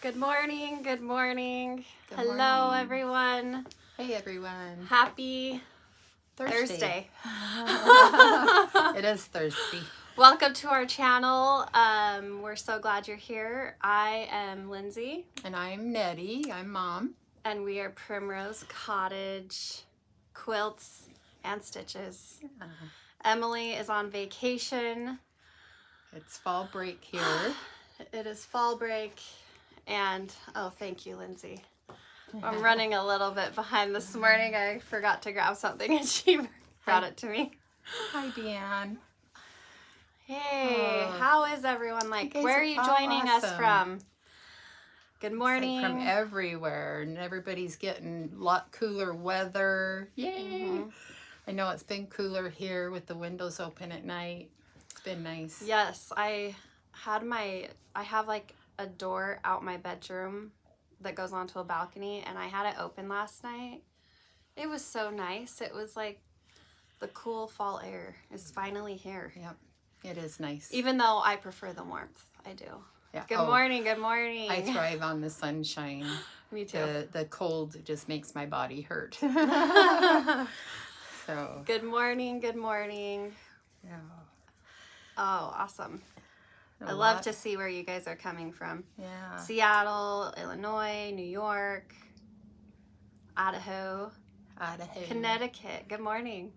Good morning, good morning. Good Hello, morning. everyone. Hey, everyone. Happy Thursday. It is Thursday. Welcome to our channel. We're so glad you're here. I am Lindsay. And I'm Nettie. I'm Mom. And we are Primrose Cottage Quilts and Stitches. Emily is on vacation. It's fall break here. It is fall break. And, oh, thank you, Lindsay. I'm running a little bit behind this morning. I forgot to grab something and she brought it to me. Hi, Deanne. Hey, how is everyone? Like, where are you joining us from? Good morning. It's like from everywhere, and everybody's getting a lot cooler weather. Yay! I know it's been cooler here with the windows open at night. It's been nice. Yes, I have like a door out my bedroom that goes onto a balcony, and I had it open last night. It was so nice. It was like the cool fall air is finally here. Yep, it is nice. Even though I prefer the warmth, I do. Yeah. Good morning, good morning. I thrive on the sunshine. Me too. The cold just makes my body hurt. So. Good morning, good morning. Yeah. Oh, awesome. I love to see where you guys are coming from. Yeah. Seattle, Illinois, New York, Idaho, Connecticut. Good morning.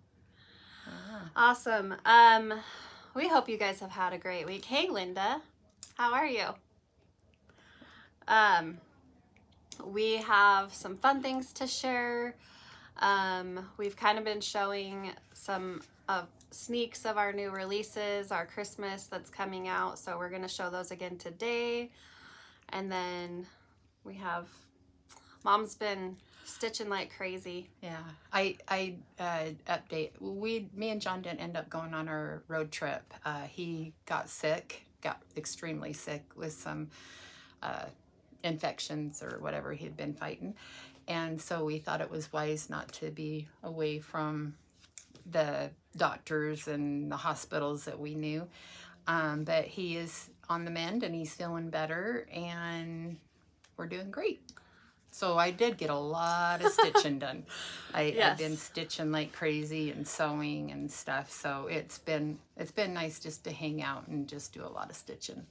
Awesome. We hope you guys have had a great week. Hey, Linda. How are you? We have some fun things to share. We've kind of been showing some sneaks of our new releases, our Christmas that's coming out. So we're going to show those again today. And then we have, Mom's been stitching like crazy. Yeah. I update. Me and John didn't end up going on our road trip. He got extremely sick with some infections or whatever he'd been fighting. And so we thought it was wise not to be away from the doctors and the hospitals that we knew. But he is on the mend and he's feeling better and we're doing great. So I did get a lot of stitching done. I've been stitching like crazy and sewing and stuff. So it's been nice just to hang out and just do a lot of stitching.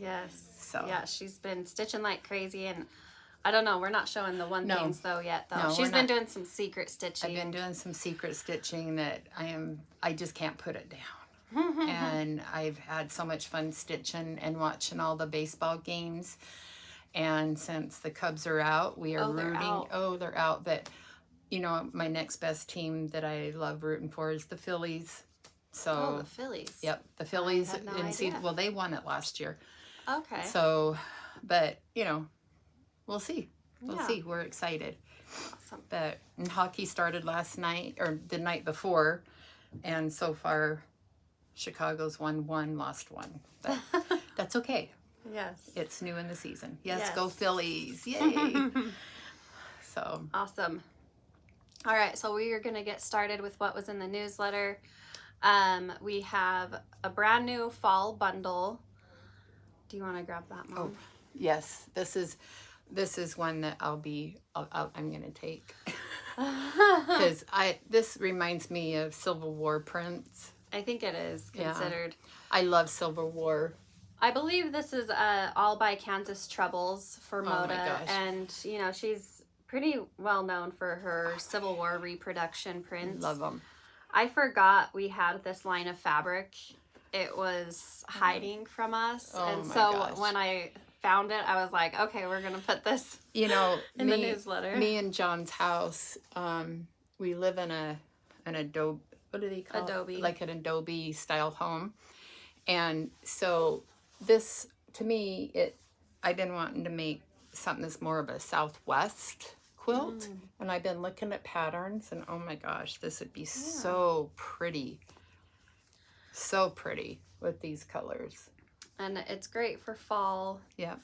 Yes. So yeah, she's been stitching like crazy, and I don't know, we're not showing the things though yet though. No, she's been doing some secret stitching. I've been doing some secret stitching that I just can't put it down. And I've had so much fun stitching and watching all the baseball games. And since the Cubs are out, we are rooting. They're out. But, you know, my next best team that I love rooting for is the Phillies. So, the Phillies. Yep, the Phillies. I had no idea. Well, they won it last year. Okay. So, but, you know, we'll see. We'll see. We're excited. Awesome. But and hockey started last night, or the night before. And so far, Chicago's won 1, lost 1. But that's okay. Yes. It's new in the season. Yes, go Phillies. Yay. So. Awesome. All right, so we are going to get started with what was in the newsletter. We have a brand new fall bundle. Do you want to grab that, Mom? Oh, yes. This is one that I'm going to take. Because this reminds me of Civil War prints. I think it is considered. Yeah. I love Civil War. I believe this is all by Kansas Troubles for Moda. Oh my gosh. And, you know, she's pretty well known for her Civil War reproduction prints. Love them. I forgot we had this line of fabric. It was hiding from us. And so when I found it, I was like, okay, we're going to put this in the newsletter. Me and John's house, we live in an adobe, what do they call Adobe. it? Like an Adobe style home. And so this, to me, I've been wanting to make something that's more of a Southwest quilt. And I've been looking at patterns and oh my gosh, this would be so pretty. So pretty with these colors. And it's great for fall. Yeah.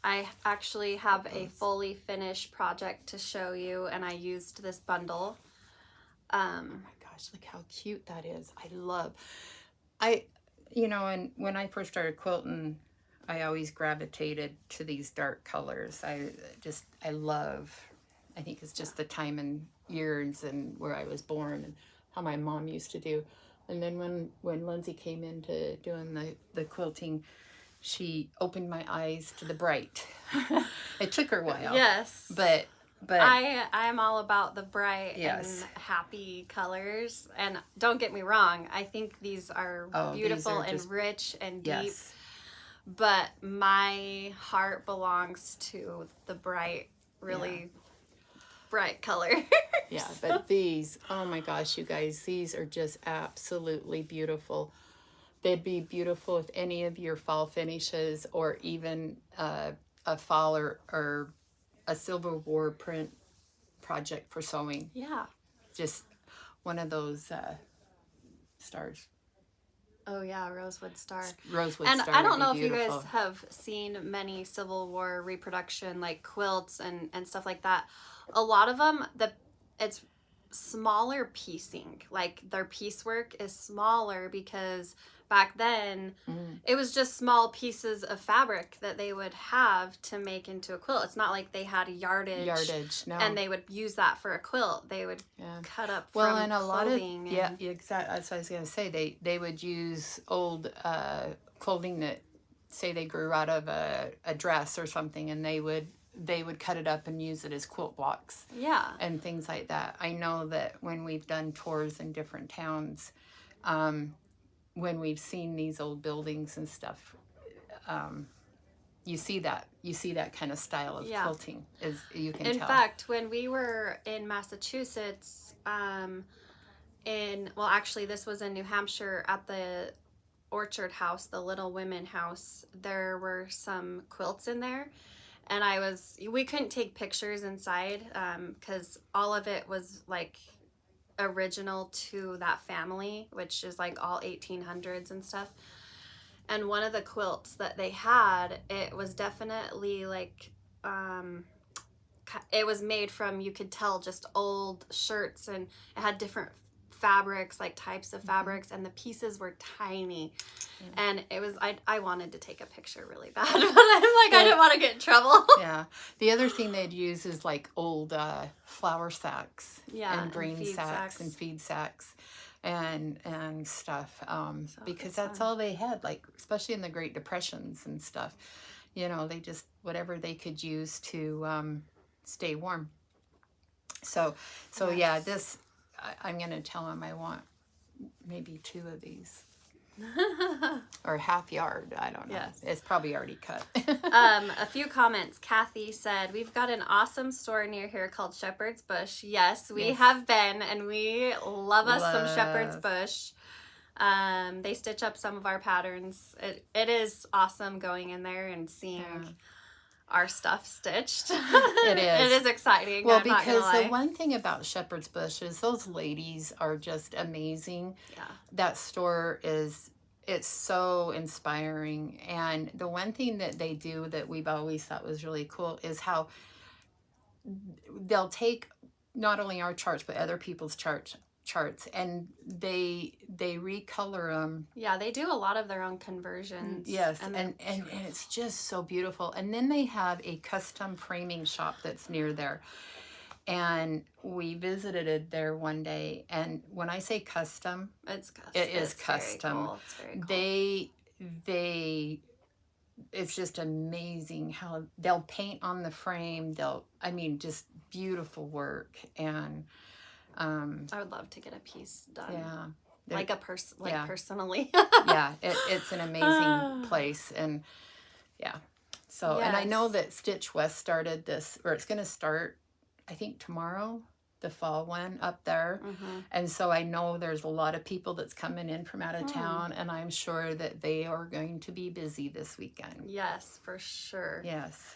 I actually have a fully finished project to show you, and I used this bundle. Oh my gosh, look how cute that is. And when I first started quilting, always gravitated to these dark colors. I think it's just the time and years and where I was born and how my mom used to do. And then when Lindsay came into doing the quilting, she opened my eyes to the bright. It took her a while. Yes. But I'm all about the bright yes. and happy colors. And don't get me wrong, I think these are beautiful and rich and deep. Yes. But my heart belongs to the bright, really bright colors. Yeah, but these, oh my gosh, you guys, these are just absolutely beautiful. They'd be beautiful with any of your fall finishes, or even a fall or a Silver War print project for sewing. Yeah. Just one of those stars. Oh yeah, rosewood star. Rosewood and star. I don't know if beautiful. you guys have seen many Civil War reproduction, like quilts and stuff like that. A lot of them, it's smaller piecing. Like their piecework is smaller because back then it was just small pieces of fabric that they would have to make into a quilt. It's not like they had a yardage, no. And they would use that for a quilt. They would cut up well, from and a clothing. lot of exactly. That's what I was going to say. They would use old clothing that, say, they grew out of a dress or something, and they would cut it up and use it as quilt blocks. Yeah. And things like that. I know that when we've done tours in different towns, when we've seen these old buildings and stuff, you see that kind of style of quilting, as you can tell. In fact, when we were in Massachusetts, actually this was in New Hampshire at the Orchard House, the Little Women House, there were some quilts in there. And we couldn't take pictures inside because all of it was like original to that family, which is like all 1800s and stuff. And one of the quilts that they had, it was definitely like, it was made from, you could tell, just old shirts, and it had different fabrics, like types of fabrics, and the pieces were tiny. And it was, I wanted to take a picture really bad, but I'm like, I didn't want to get in trouble. Yeah. The other thing they'd use is like old flour sacks, and grain sacks and feed sacks and stuff, because that's all they had, like, especially in the Great Depressions and stuff. You know, they just, whatever they could use to stay warm. So yeah, this, I'm going to tell them I want maybe 2 of these. Or half yard, I don't know. Yes. It's probably already cut. A few comments. Kathy said, we've got an awesome store near here called Shepherd's Bush. Yes, we have been, and we love us some Shepherd's Bush. They stitch up some of our patterns. It is awesome going in there and seeing our stuff stitched. It is. It is exciting. Well, I'm not gonna because lie. the one thing about Shepherd's Bush is those ladies are just amazing. Yeah. That store it's so inspiring. And the one thing that they do that we've always thought was really cool is how they'll take not only our charts but other people's charts, and they recolor them. Yeah, they do a lot of their own conversions. Yes, and it's just so beautiful. And then they have a custom framing shop that's near there. And we visited it there one day, and when I say custom, it's custom. it is custom. Very cool. It's very cool. It's just amazing how they'll paint on the frame. Just beautiful work. And I would love to get a piece done. Yeah. Like personally. Yeah, it's an amazing place. And yeah. So, and I know that Stitch West started this, or it's going to start, I think, tomorrow, the fall one up there. And so I know there's a lot of people that's coming in from out of town, and I'm sure that they are going to be busy this weekend. Yes, for sure. Yes.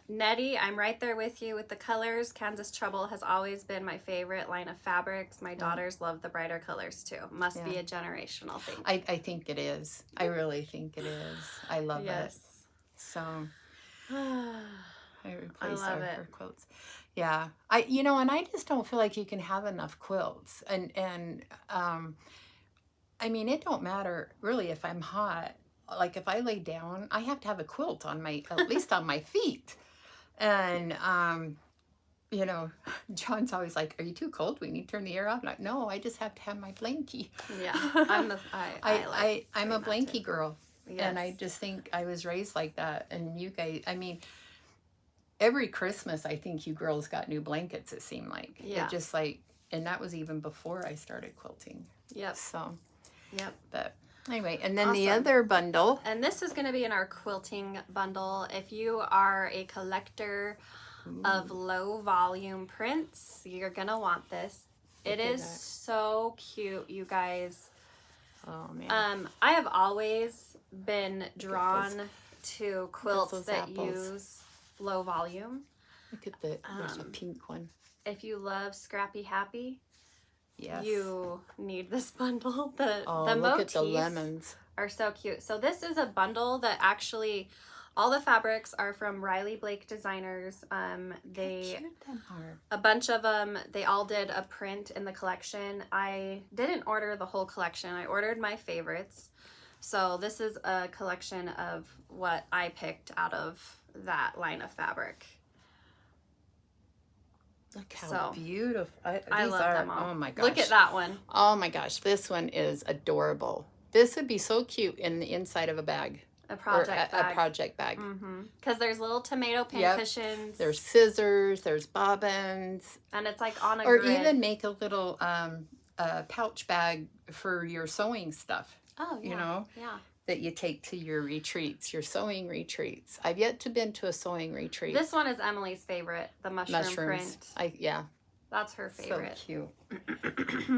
Nettie, I'm right there with you with the colors. Kansas Trouble has always been my favorite line of fabrics. My daughters love the brighter colors too. Must be a generational thing. I think it is. I really think it is. I love it. So I replace her quilts. Yeah. And I just don't feel like you can have enough quilts. And I mean, it don't matter really if I'm hot. like if I lay down, I have to have a quilt on my, at least on my feet. And, you know, John's always like, are you too cold? We need to turn the air off. I'm like, no, I just have to have my blankie. Yeah, I'm a blankie girl. Yes. And I just think I was raised like that. And you guys, I mean, every Christmas, I think you girls got new blankets, it seemed like. Yeah. It just like, and that was even before I started quilting. Yep. So, yep. But anyway, and then the other bundle. And this is going to be in our quilting bundle. If you are a collector of low volume prints, you're going to want this. It is so cute, you guys. Oh, man. I have always been drawn to quilts that use low volume. Look at the, there's a pink one. If you love Scrappy Happy, yes, you need this bundle. The look motifs at the lemons are so cute. So this is a bundle that actually, all the fabrics are from Riley Blake Designers. They, a bunch of them, they all did a print in the collection. I didn't order the whole collection. I ordered my favorites. So this is a collection of what I picked out of that line of fabric. Look how beautiful. I love them all. Oh my gosh. Look at that one. Oh my gosh. This one is adorable. This would be so cute in the inside of a bag. A project bag. A project bag. Because there's little tomato pin cushions. There's scissors. There's bobbins. And it's like on a or grid. Even make a little pouch bag for your sewing stuff. Oh, yeah. You know? Yeah. That you take to your retreats, your sewing retreats. I've yet to been to a sewing retreat. This one is Emily's favorite, the mushrooms print. Yeah. That's her favorite. So cute.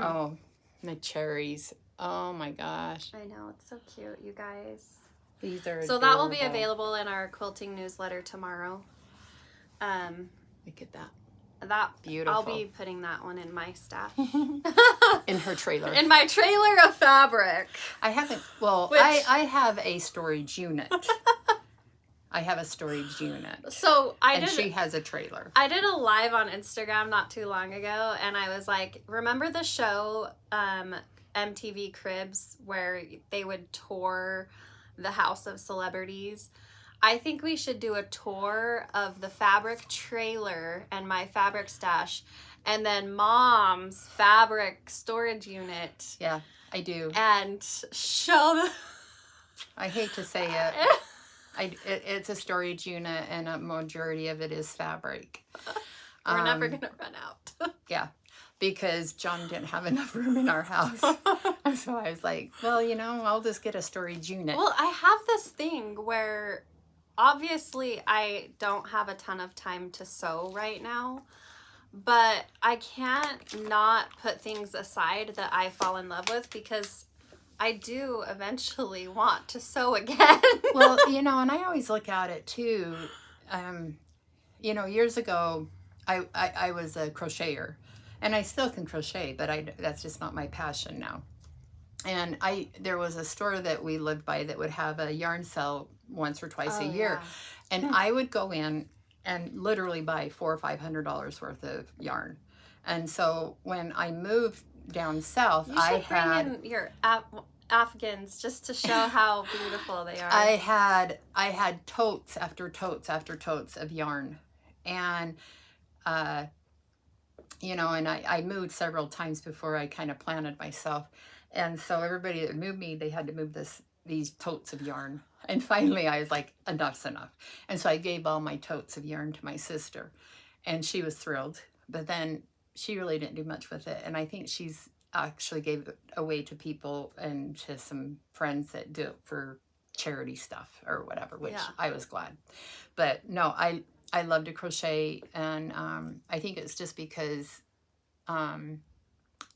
Oh, the cherries. Oh my gosh. I know, it's so cute, you guys. These are so that will be available in our quilting newsletter tomorrow. Look at that. That beautiful. I'll be putting that one in my stash. In her trailer. In my trailer of fabric. I haven't. Well, I have a storage unit. I have a storage unit. So she has a trailer. I did a live on Instagram not too long ago, and I was like, remember the show MTV Cribs where they would tour the house of celebrities? I think we should do a tour of the fabric trailer and my fabric stash, and then Mom's fabric storage unit. Yeah, I do. And show the... I hate to say it. It's a storage unit, and a majority of it is fabric. We're never going to run out. Yeah, because John didn't have enough room in our house. So I was like, well, you know, I'll just get a storage unit. Well, I have this thing where... Obviously, I don't have a ton of time to sew right now, but I can't not put things aside that I fall in love with because I do eventually want to sew again. Well, you know, and I always look at it too. You know, years ago, I was a crocheter, and I still can crochet, but that's just not my passion now. And there was a store that we lived by that would have a yarn sale once or twice a year. Yeah. And I would go in and literally buy $400 or $500 worth of yarn. And so when I moved down south, you should bring in your Afghans just to show how beautiful they are. I had totes after totes after totes of yarn. And you know, and I moved several times before I kind of planted myself. And so everybody that moved me, they had to move these totes of yarn. And finally I was like, enough's enough. And so I gave all my totes of yarn to my sister, and she was thrilled. But then she really didn't do much with it. And I think she's actually gave it away to people and to some friends that do it for charity stuff or whatever, which I was glad. But no, I love to crochet. And I think it's just because when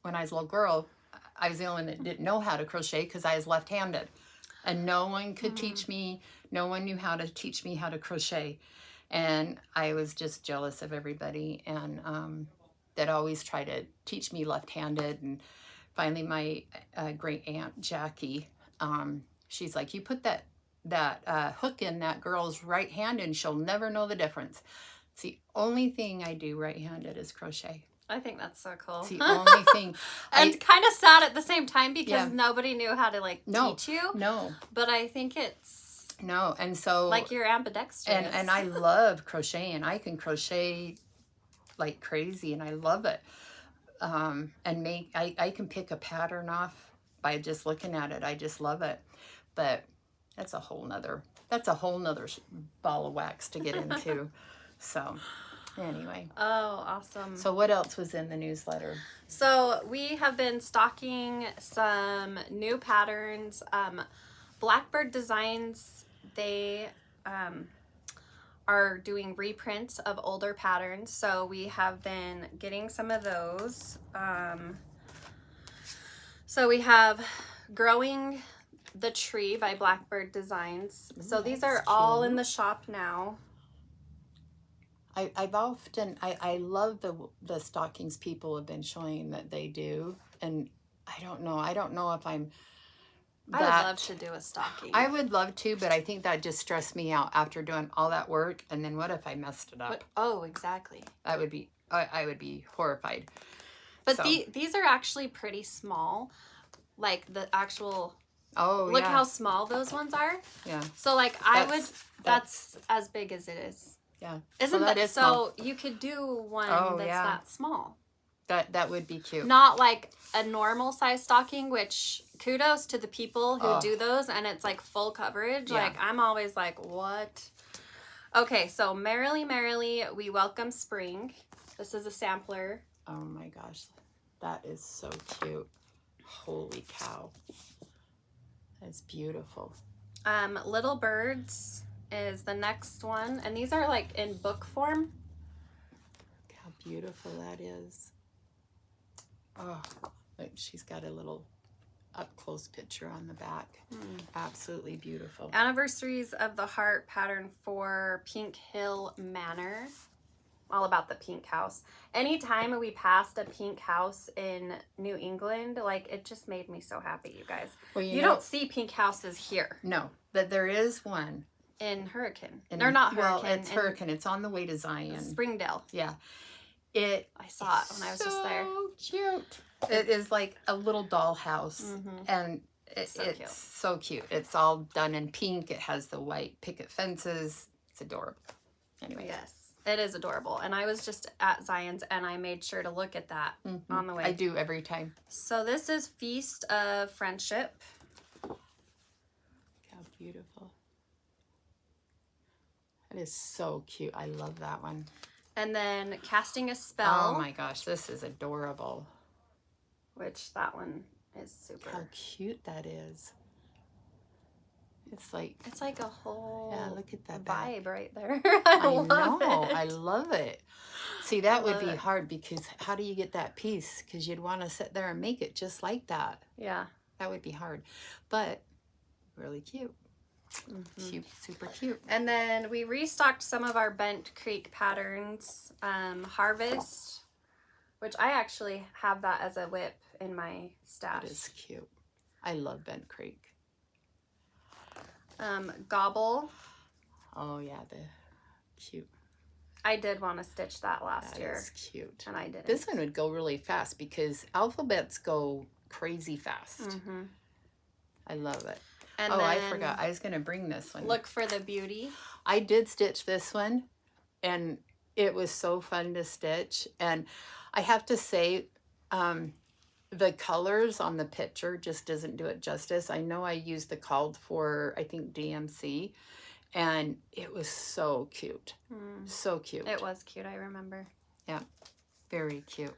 I was a little girl, I was the only one that didn't know how to crochet because I was left-handed. And no one could teach me. No one knew how to teach me how to crochet. And I was just jealous of everybody. And that always tried to teach me left-handed. And finally my great aunt, Jackie, she's like, you put that hook in that girl's right hand and she'll never know the difference. It's the only thing I do right-handed is crochet. I think that's so cool. It's the only thing. And kind of sad at the same time because Yeah. nobody knew how to like teach you. No. But I think it's and so like you're ambidextrous. And I love crocheting. I can crochet like crazy, and I love it. And I can pick a pattern off by just looking at it. I just love it. But that's a whole nother ball of wax to get into. So anyway. Oh, awesome. So what else was in the newsletter? So we have been stocking some new patterns. Blackbird Designs, they are doing reprints of older patterns. So we have been getting some of those. So we have Growing the Tree by Blackbird Designs. Ooh, so these are that's all cute. in the shop now. I love the stockings people have been showing that they do, and I don't know if I'm I would love to do a stocking. I would love to, but I think that just stressed me out after doing all that work, and then what if I messed it up? Oh, exactly. I would be horrified. But so. These are actually pretty small, like the actual. Oh, look yeah. how small those ones are. Yeah. So like that's as big as it is. Yeah. Isn't that is small. so? You could do one that's yeah. that small. That would be cute. Not like a normal size stocking, which kudos to the people who do those, and it's like full coverage. Yeah. Like I'm always like, what? Okay, so Merrily Merrily, We Welcome Spring. This is a sampler. Oh my gosh, that is so cute. Holy cow. That's beautiful. Little Birds is the next one, and these are like in book form. Look how beautiful that is. Oh, look, she's got a little up close picture on the back. Absolutely beautiful. Anniversaries of the Heart pattern for Pink Hill Manor. All about the pink house. Anytime we passed a pink house in New England, like it just made me so happy, you guys. Well, you don't see pink houses here. No, but there is one. In Hurricane. Or not Hurricane. Well, it's Hurricane. It's on the way to Zion. Springdale. Yeah. I saw it when I was just there. So cute. It is like a little dollhouse. And it's so cute. It's all done in pink. It has the white picket fences. It's adorable. Anyway. Yes. It is adorable. And I was just at Zion's and I made sure to look at that on the way. I do every time. So this is Feast of Friendship. Look how beautiful. That is so cute. I love that one. And then Casting a Spell. Oh my gosh, this is adorable. Which that one is super. How cute that is. It's like a whole look at that vibe right there. I know. I love it. See, that would be hard because how do you get that piece? Because you'd want to sit there and make it just like that. Yeah. That would be hard. But really cute. Cute, super cute. And then we restocked some of our Bent Creek patterns. Harvest, which I actually have that as a whip in my stash. That is cute. I love Bent Creek. Gobble. Oh yeah, the cute. I did want to stitch that last year. That's cute. And I didn't. This one would go really fast because alphabets go crazy fast. I love it. And I forgot. I was going to bring this one. Look for the Beauty. I did stitch this one, and it was so fun to stitch. And I have to say, the colors on the picture just doesn't do it justice. I know I used the called for, I think, DMC, and it was so cute. So cute. It was cute, I remember. Yeah, very cute.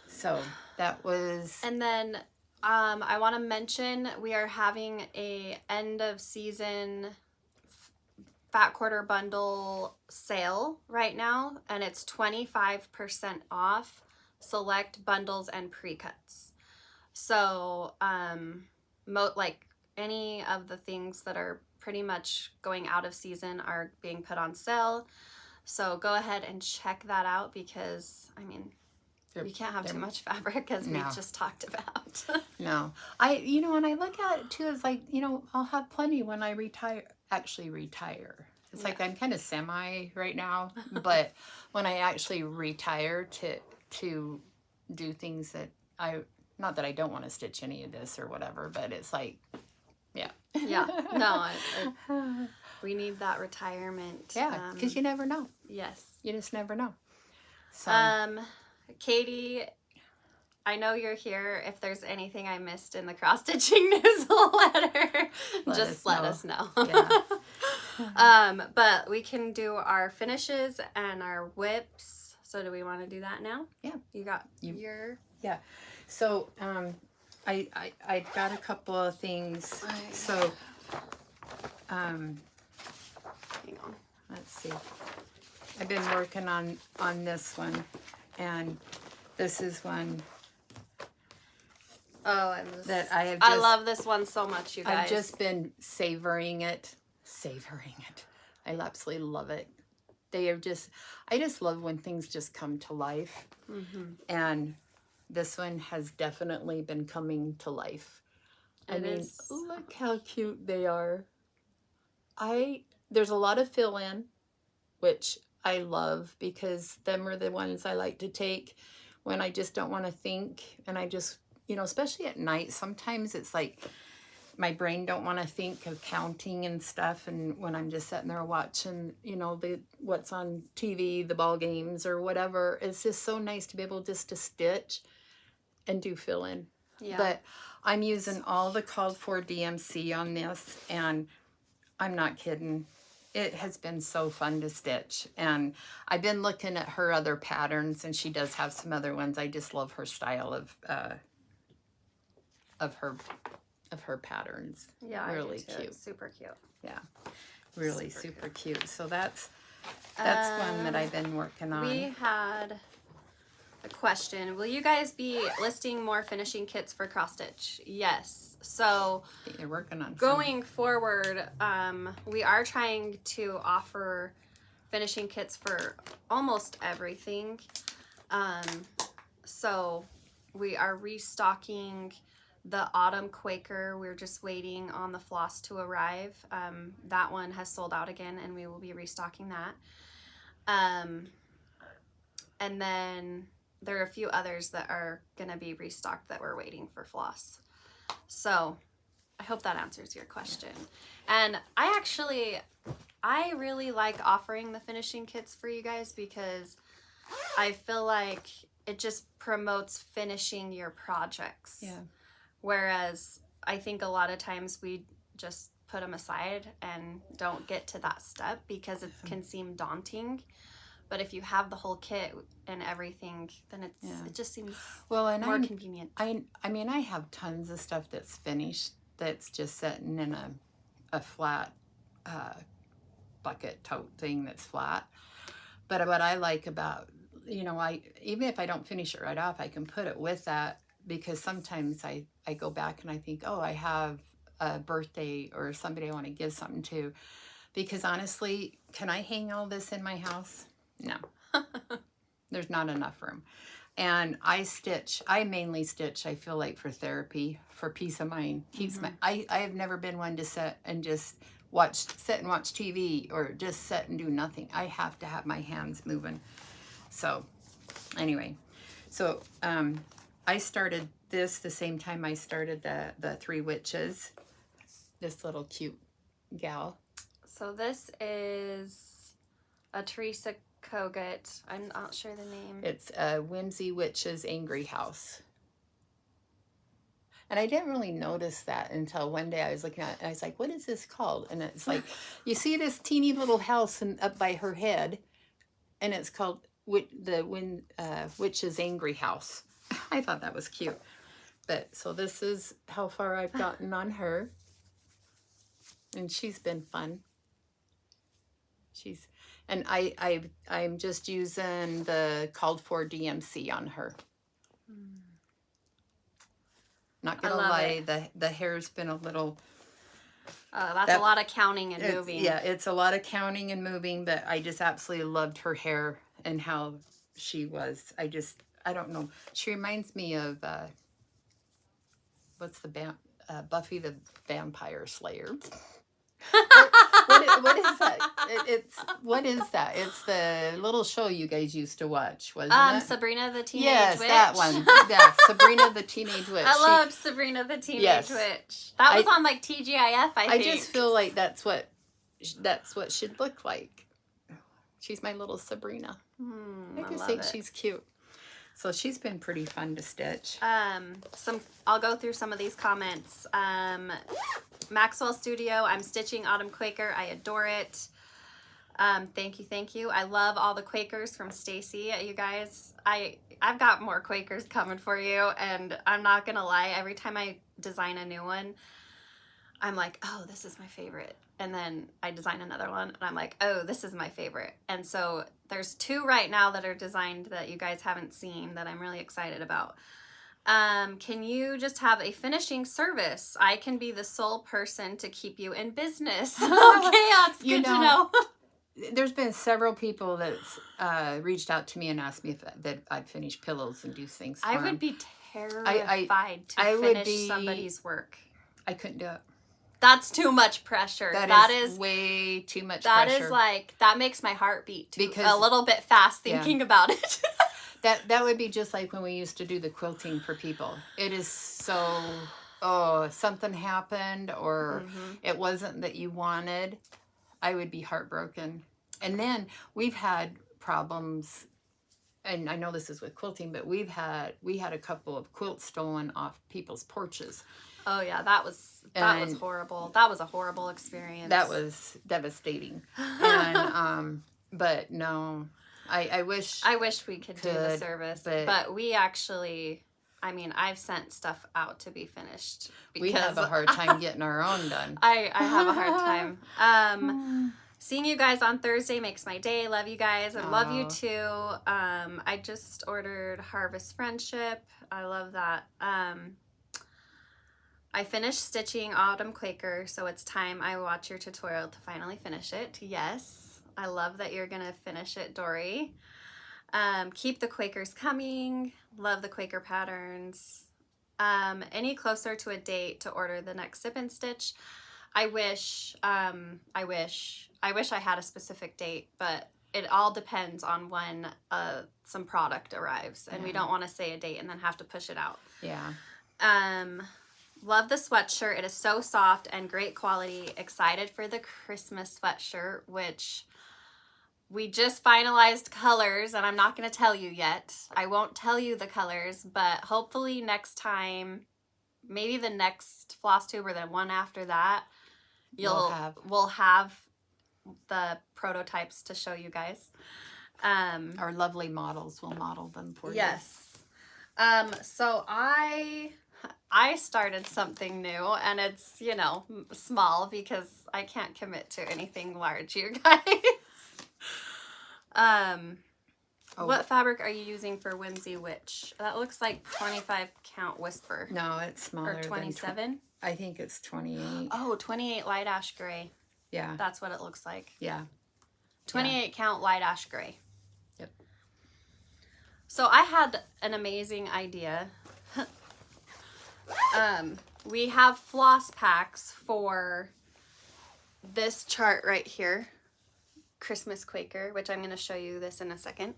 So that was... And then I want to mention we are having a end of season fat quarter bundle sale right now, and it's 25% off select bundles and pre-cuts. So like any of the things that are pretty much going out of season are being put on sale. So go ahead and check that out because I mean you can't have too much fabric as we just talked about. No. And I look at it too as like, I'll have plenty when I retire. It's like I'm kind of semi right now, but when I actually retire to do things that not that I don't want to stitch any of this or whatever, but it's like, yeah. Yeah, no, we need that retirement. Yeah, because you never know. Yes. You just never know. So. Katie, I know you're here. If there's anything I missed in the cross-stitching newsletter, just let us know. Yeah. But we can do our finishes and our whips. So do we want to do that now? Yeah. You got your... Yeah. So, I got a couple of things. So, hang on. Let's see. I've been working on this one, and this is one. Oh, and that I have. I love this one so much, you guys. I've just been savoring it. I absolutely love it. They are just. I just love when things just come to life, and this one has definitely been coming to life. I mean, look how cute they are. There's a lot of fill-in, which I love, because them are the ones I like to take when I just don't want to think, and I just, especially at night, sometimes it's like my brain don't want to think of counting and stuff, and when I'm just sitting there watching, what's on TV, the ball games or whatever, it's just so nice to be able just to stitch and do fill-in. Yeah. But I'm using all the called for DMC on this, and I'm not kidding. It has been so fun to stitch, and I've been looking at her other patterns, and she does have some other ones. I just love her style of her patterns. Yeah, really I do too. cute. It's super cute. Yeah, really super cute. So that's one that I've been working on. We had a question. Will you guys be listing more finishing kits for cross stitch? Yes. So you're working on going forward, we are trying to offer finishing kits for almost everything. So we are restocking the Autumn Quaker. We're just waiting on the floss to arrive. That one has sold out again, and we will be restocking that. And then there are a few others that are going to be restocked that we're waiting for floss. So I hope that answers your question. And I really like offering the finishing kits for you guys, because I feel like it just promotes finishing your projects. Yeah. Whereas I think a lot of times we just put them aside and don't get to that step because it can seem daunting. But if you have the whole kit and everything, then it just seems more convenient. I mean, I have tons of stuff that's finished that's just sitting in a flat bucket tote thing that's flat. But what I like about, even if I don't finish it right off, I can put it with that, because sometimes I go back and I think, oh, I have a birthday or somebody I want to give something to. Because honestly, can I hang all this in my house? No. There's not enough room. And I mainly stitch, I feel like, for therapy, for peace of mind. Keeps I have never been one to sit and just sit and watch TV or just sit and do nothing. I have to have my hands moving. So anyway, so I started this the same time I started the Three Witches, this little cute gal. So this is a Teresa Kogut. I'm not sure the name. It's Whimsy Witch's Angry House. And I didn't really notice that until one day I was looking at it, and I was like, what is this called? And it's like, you see this teeny little house up by her head, and it's called the Witch's Angry House. I thought that was cute. But so this is how far I've gotten on her. And she's been fun. And I'm just using the called for DMC on her. Not gonna lie, the hair's been a little. That's a lot of counting and moving. Yeah, it's a lot of counting and moving, but I just absolutely loved her hair and how she was. I don't know. She reminds me of what's the Buffy the Vampire Slayer. What is that? What is that? It's the little show you guys used to watch, wasn't it? Sabrina the Teenage yes, Witch. that one. Yeah, Sabrina the Teenage Witch. I loved Sabrina the Teenage Witch. That was on like TGIF, I think. I just feel like that's what she'd look like. She's my little Sabrina. I just think she's cute. So she's been pretty fun to stitch. I'll go through some of these comments. Maxwell Studio, I'm stitching Autumn Quaker. I adore it. Thank you. I love all the Quakers from Stacy. You guys, I've got more Quakers coming for you, and I'm not gonna lie, every time I design a new one, I'm like, oh, this is my favorite. And then I design another one and I'm like, oh, this is my favorite. And so there's 2 right now that are designed that you guys haven't seen that I'm really excited about. Can you just have a finishing service? I can be the sole person to keep you in business. Okay, that's good to know. There's been several people that's reached out to me and asked me if that I'd finish pillows and do things for I them. would be terrified to finish somebody's work. I couldn't do it. That's too much pressure. That is way too much pressure. That is like, that makes my heart beat a little bit fast thinking about it. That would be just like when we used to do the quilting for people. It is so, something happened or it wasn't that you wanted, I would be heartbroken. And then we've had problems, and I know this is with quilting, but we had a couple of quilts stolen off people's porches. Oh yeah, that was horrible. That was a horrible experience. That was devastating. And but no, I wish we could do the service, but we actually, I mean, I've sent stuff out to be finished. We have a hard time getting our own done. I have a hard time. Seeing you guys on Thursday makes my day. Love you guys. I love you too. I just ordered Harvest Friendship. I love that. I finished stitching Autumn Quaker, so it's time I watch your tutorial to finally finish it. Yes, I love that you're gonna finish it, Dory. Keep the Quakers coming. Love the Quaker patterns. Any closer to a date to order the next sip and stitch? I wish I had a specific date, but it all depends on when some product arrives, and we don't want to say a date and then have to push it out. Yeah. Love the sweatshirt. It is so soft and great quality. Excited for the Christmas sweatshirt, which we just finalized colors, and I'm not going to tell you yet. I won't tell you the colors, but hopefully next time, maybe the next Flosstube or the one after that, we'll have the prototypes to show you guys. Our lovely models will model them for you. Yes. So I started something new, and it's, small because I can't commit to anything large, you guys. What fabric are you using for Whimsy Witch? That looks like 25 count Whisper. No, it's smaller. Or 27? I think it's 28. Oh, 28 light ash gray. Yeah. That's what it looks like. Yeah. 28 count light ash gray. Yep. So I had an amazing idea. We have floss packs for this chart right here, Christmas Quaker, which I'm going to show you this in a second.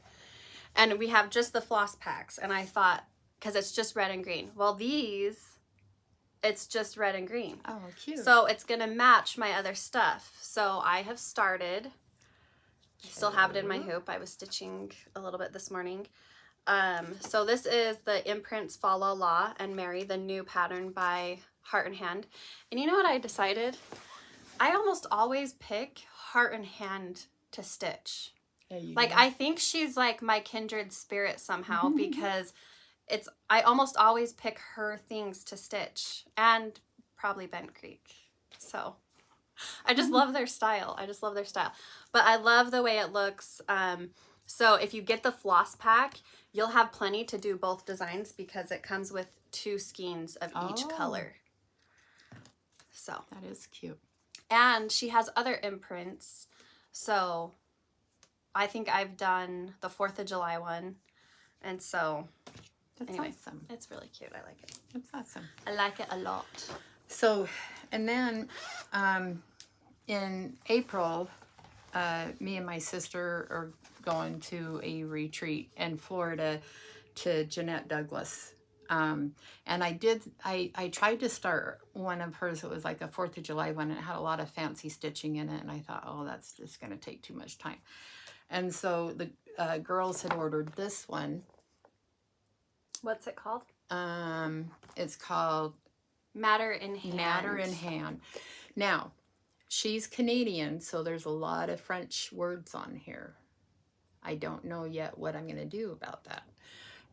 And we have just the floss packs, and I thought, because it's just red and green. Well, these, it's just red and green. Oh, cute. So it's going to match my other stuff. So I have started, I still have it in my hoop. I was stitching a little bit this morning. So this is the Imprints Follow Law and Mary, the new pattern by Heart and Hand. And you know what I decided? I almost always pick Heart and Hand to stitch. Like, I think she's like my kindred spirit somehow because I almost always pick her things to stitch, and probably Bent Creek. So I just love their style. But I love the way it looks. So if you get the floss pack, you'll have plenty to do both designs because it comes with 2 skeins of each color. So that is cute. And she has other imprints. So I think I've done the 4th of July one. And so that's awesome. It's really cute. I like it. That's awesome. I like it a lot. So, and then in April, me and my sister are going to a retreat in Florida to Jeanette Douglas. And I tried to start one of hers. It was like a 4th of July one. And it had a lot of fancy stitching in it. And I thought, oh, that's just going to take too much time. And so the girls had ordered this one. What's it called? It's called Matter in Hand. Matter in Hand. Now, she's Canadian, so there's a lot of French words on here. I don't know yet what I'm going to do about that,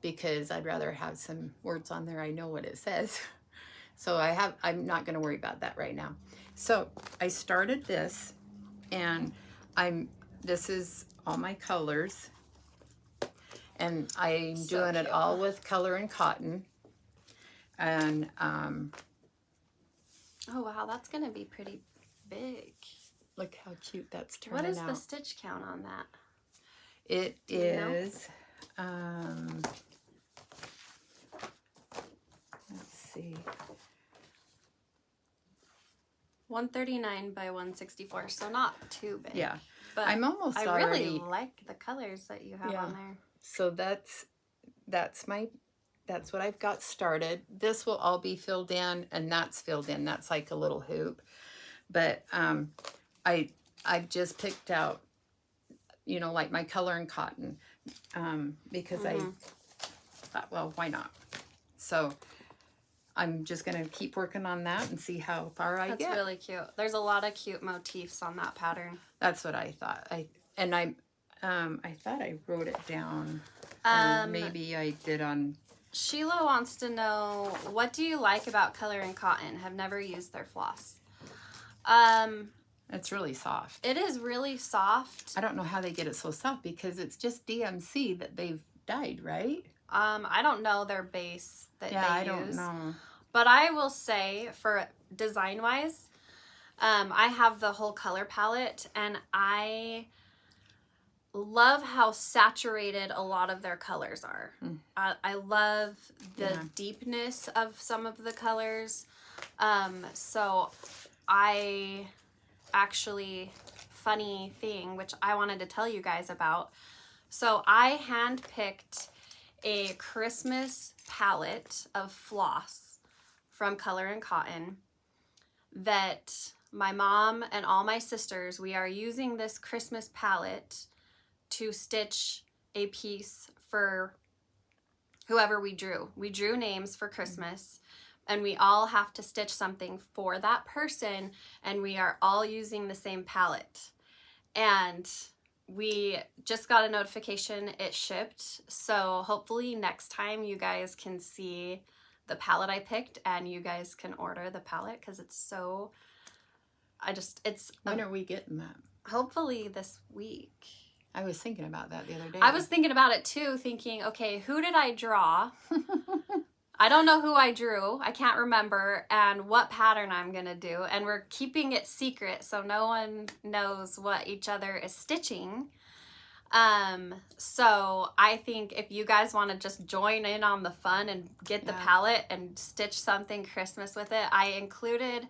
because I'd rather have some words on there I know what it says. So I'm not going to worry about that right now. So I started this, and this is all my colors, and I'm So doing it cute. all with color and cotton. And oh wow, that's gonna be pretty big. look how cute that's turning What is out. the stitch count on that? It Do you know? is, let's see. 139 by 164, so not too big. Yeah, but I'm almost I already. really like the colors that you have Yeah. on there. So that's what I've got started. This will all be filled in, and that's filled in. That's like a little hoop. But I've just picked out, you know, like my color and cotton, because I thought, well, why not? So I'm just gonna keep working on that and see how far I That's get. really cute. There's a lot of cute motifs on that pattern. That's what I thought. I thought I wrote it down. Or maybe I did on. Sheila wants to know, what do you like about Color and Cotton? Have never used their floss. It's really soft. It is really soft. I don't know how they get it so soft, because it's just DMC that they've dyed, right? I don't know their base that they use. I don't know. But I will say, for design-wise, I have the whole color palette, and I love how saturated a lot of their colors are. I love the deepness of some of the colors. So I actually, funny thing, which I wanted to tell you guys about. So I handpicked a Christmas palette of floss from Color and Cotton that my mom and all my sisters, we are using this Christmas palette to stitch a piece for whoever we drew. We drew names for Christmas, and we all have to stitch something for that person, and we are all using the same palette. And we just got a notification it shipped, so hopefully next time you guys can see the palette I picked, and you guys can order the palette, because it's so, When are we getting that? hopefully this week. I was thinking about that the other day. I was thinking about it too, thinking, okay, who did I draw? I don't know who I drew. I can't remember, and what pattern I'm going to do. And we're keeping it secret, so no one knows what each other is stitching. So I think if you guys want to just join in on the fun and get the palette and stitch something Christmas with it, I included,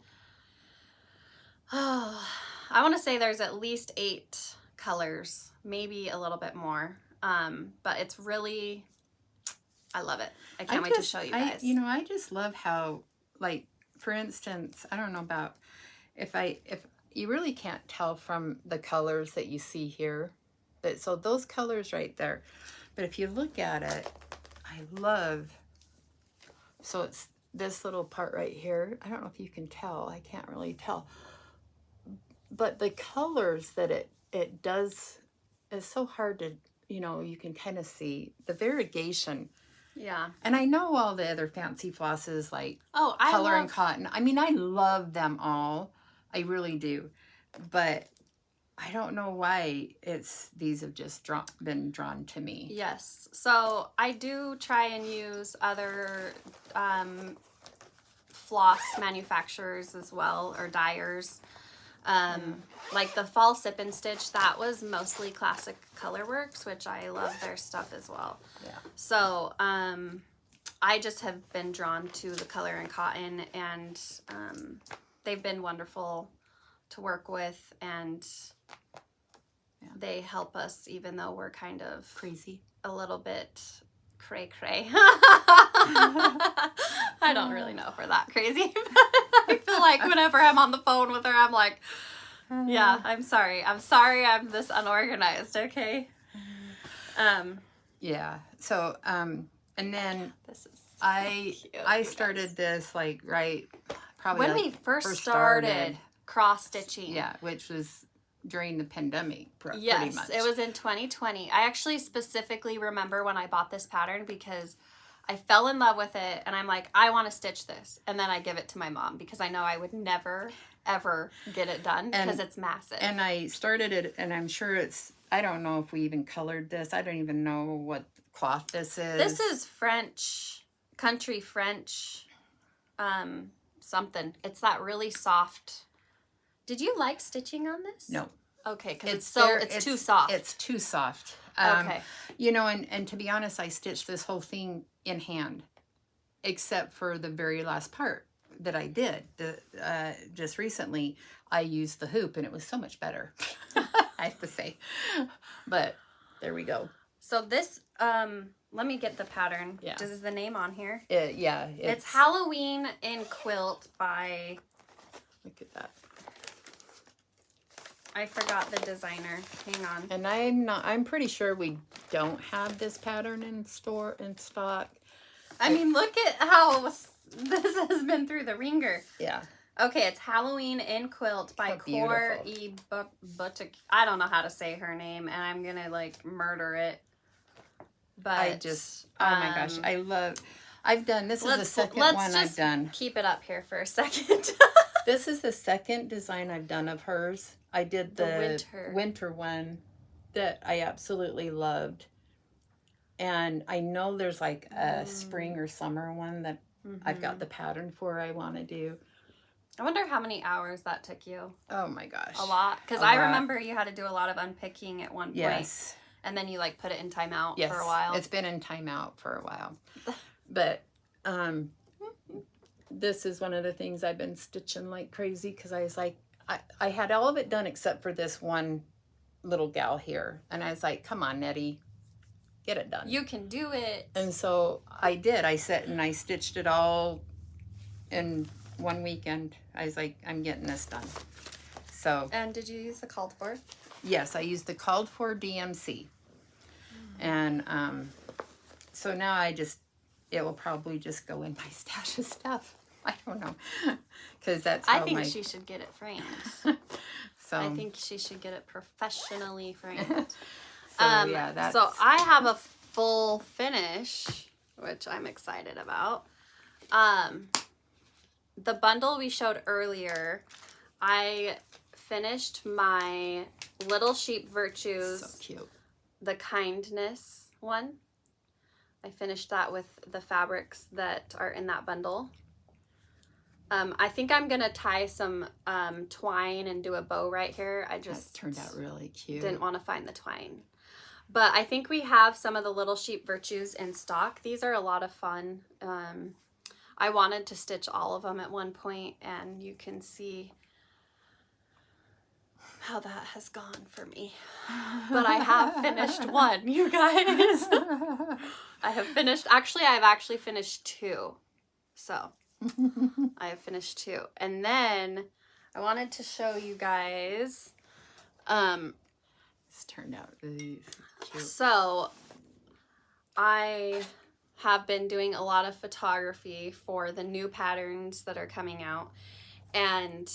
I want to say there's at least 8 colors, maybe a little bit more. But it's really, I love it. I can't wait to show you guys. I just love how, like, for instance, I don't know about if you really can't tell from the colors that you see here, but so those colors right there. But if you look at it, I love, so it's this little part right here. I don't know if you can tell. I can't really tell. But the colors that it does is so hard to, you can kind of see the variegation. Yeah. And I know all the other fancy flosses like Color and Cotton. I mean, I love them all. I really do. But I don't know why these have just been drawn to me. Yes. So I do try and use other floss manufacturers as well, or dyers. Like the Fall Sip and Stitch, that was mostly Classic Colorworks, which I love their stuff as well. Yeah. So I just have been drawn to the Color and Cotton, and they've been wonderful to work with, and they help us even though we're kind of crazy, a little bit cray-cray. I don't really know if we're that crazy, but I feel like whenever I'm on the phone with her, I'm like, yeah, I'm sorry I'm this unorganized, okay? Yeah. So, and then This is so I cute, started this like probably when like we first started cross-stitching. Yeah, which was during the pandemic, pretty Yes, much. it was in 2020. I actually specifically remember when I bought this pattern because I fell in love with it, and I'm like, I want to stitch this. And then I give it to my mom because I know I would never, ever get it done because it's massive. And I started it, and I'm sure I don't know if we even colored this. I don't even know what cloth this is. This is French, country French, something. It's that really soft. Did you like stitching on this? No. Okay, because it's too soft. It's too soft. Okay. You know, and to be honest, I stitched this whole thing in hand, except for the very last part that I did. Just recently, I used the hoop, and it was so much better, I have to say. But there we go. So this, let me get the pattern. Yeah. Is the name on here? Yeah. It's Halloween in Quilt by... Look at that. I forgot the designer. Hang on. And I'm pretty sure we don't have this pattern in stock. I mean, look at how this has been through the ringer. Yeah. Okay, it's Halloween in Quilt by Core E. Butik. I don't know how to say her name, and I'm gonna like murder it. But oh my gosh, this is the second one I've done. Keep it up here for a second. This is the second design I've done of hers. I did the winter one that I absolutely loved. And I know there's like a spring or summer one that I've got the pattern for I want to do. I wonder how many hours that took you. Oh my gosh. A lot. Because I remember you had to do a lot of unpicking at one point. Yes. And then you like put it in timeout yes, for a while. It's been in timeout for a while. But this is one of the things I've been stitching like crazy because I was like, I had all of it done except for this one little gal here. And I was like, come on, Nettie, get it done. You can do it. And so I did. I sat and I stitched it all in one weekend. I was like, I'm getting this done. So. And did you use the called for? Yes, I used the called for DMC. And so now it will probably just go in my stash of stuff. I don't know. Because that's how I think she should get it framed. So I think she should get it professionally framed. yeah, so I have a full finish, which I'm excited about. The bundle we showed earlier, I finished my Little Sheep Virtues. So cute. The kindness one. I finished that with the fabrics that are in that bundle. I think I'm gonna tie some twine and do a bow right here. I just that turned out really cute. Didn't want to find the twine. But I think we have some of the Little Sheep Virtues in stock. These are a lot of fun. I wanted to stitch all of them at one point, and you can see how that has gone for me. But I have finished one, you guys. I've actually finished two. So I have finished two. And then I wanted to show you guys. This turned out really cute. So I have been doing a lot of photography for the new patterns that are coming out. And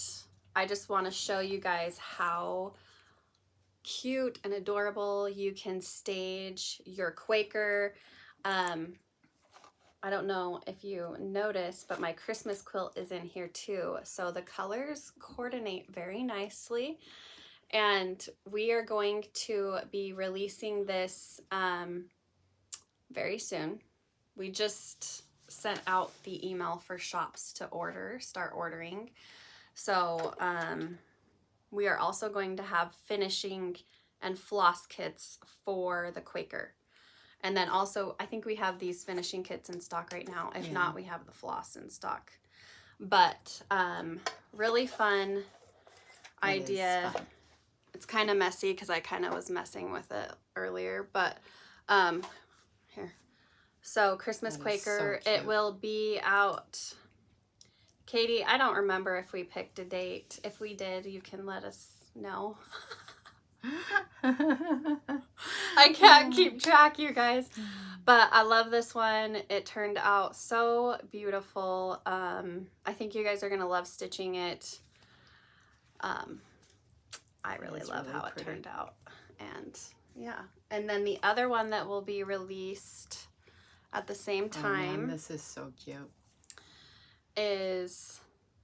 I just want to show you guys how cute and adorable you can stage your Quaker. I don't know if you noticed, but my Christmas quilt is in here too. So the colors coordinate very nicely. And we are going to be releasing this very soon. We just sent out the email for shops to start ordering. So we are also going to have finishing and floss kits for the Quaker. And then also, I think we have these finishing kits in stock right now. If not, we have the floss in stock. But really fun. idea. It's kind of messy because I kind of was messing with it earlier, but here. So Christmas Quaker, so it will be out. Katie, I don't remember if we picked a date. If we did, you can let us know. I can't keep track, you guys. But I love this one. It turned out so beautiful. I think you guys are going to love stitching it. I really love how it turned out. And yeah. And then the other one that will be released at the same time. Oh man, this is so cute. Is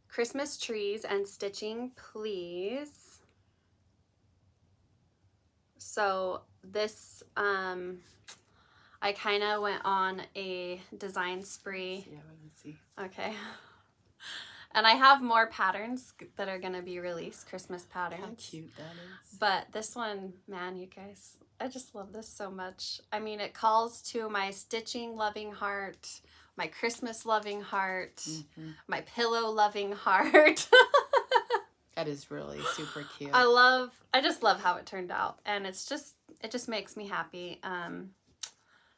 Christmas Trees and Stitching Please. So this, I kind of went on a design spree. Yeah, let's see. Okay. And I have more patterns that are going to be released, Christmas patterns. How cute that is. But this one, man, you guys, I just love this so much. I mean, it calls to my stitching loving heart, my Christmas loving heart, my pillow loving heart. That is really super cute. I just love how it turned out, and it just makes me happy.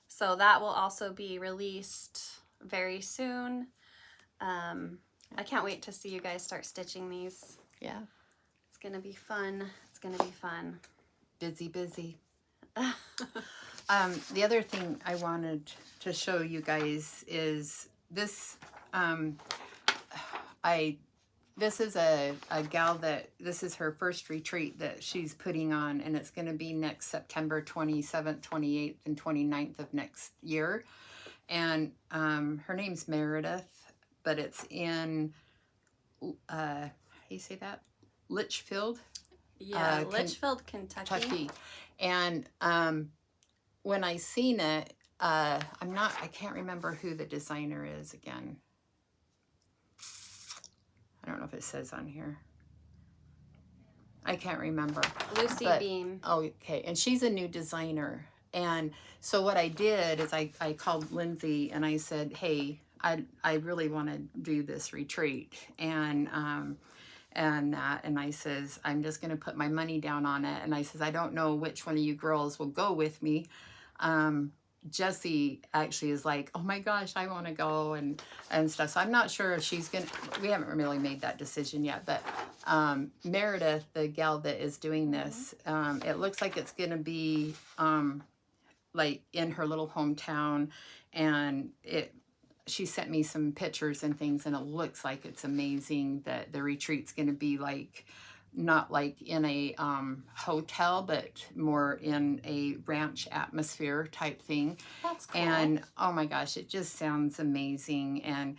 So that will also be released very soon. I can't wait to see you guys start stitching these. Yeah. It's gonna be fun. It's gonna be fun. Busy, busy. The other thing I wanted to show you guys is this. This is a gal that, this is her first retreat that she's putting on, and it's going to be next September 27th, 28th, and 29th of next year. And her name's Meredith, but it's in, how do you say that? Litchfield? Yeah, Litchfield, Kentucky. And when I seen it, I can't remember who the designer is again. I don't know if it says on here. I can't remember. Lucy Beam. Oh, okay. And she's a new designer. And so what I did is I called Lindsay and I said, hey, I really want to do this retreat. And I says, I'm just going to put my money down on it. And I says, I don't know which one of you girls will go with me. Jessie actually is like, oh my gosh, I want to go and stuff. So I'm not sure if she's going to, we haven't really made that decision yet, but Meredith, the gal that is doing this, it looks like it's going to be like in her little hometown, and she sent me some pictures and things, and it looks like it's amazing that the retreat's going to be like, not like in a hotel, but more in a ranch atmosphere type thing. That's cool. And oh my gosh, it just sounds amazing. And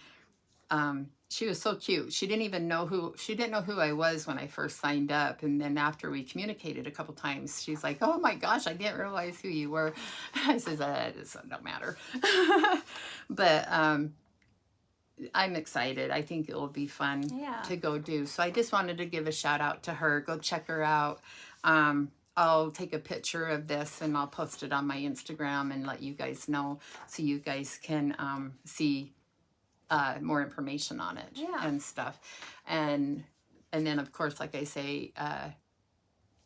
she was so cute. She didn't know who I was when I first signed up. And then after we communicated a couple times, she's like, oh my gosh, I didn't realize who you were. I says, it don't matter. But I'm excited. I think it will be fun to go do. So I just wanted to give a shout out to her. Go check her out. I'll take a picture of this and I'll post it on my Instagram and let you guys know so you guys can see more information on it and stuff. And then of course, like I say,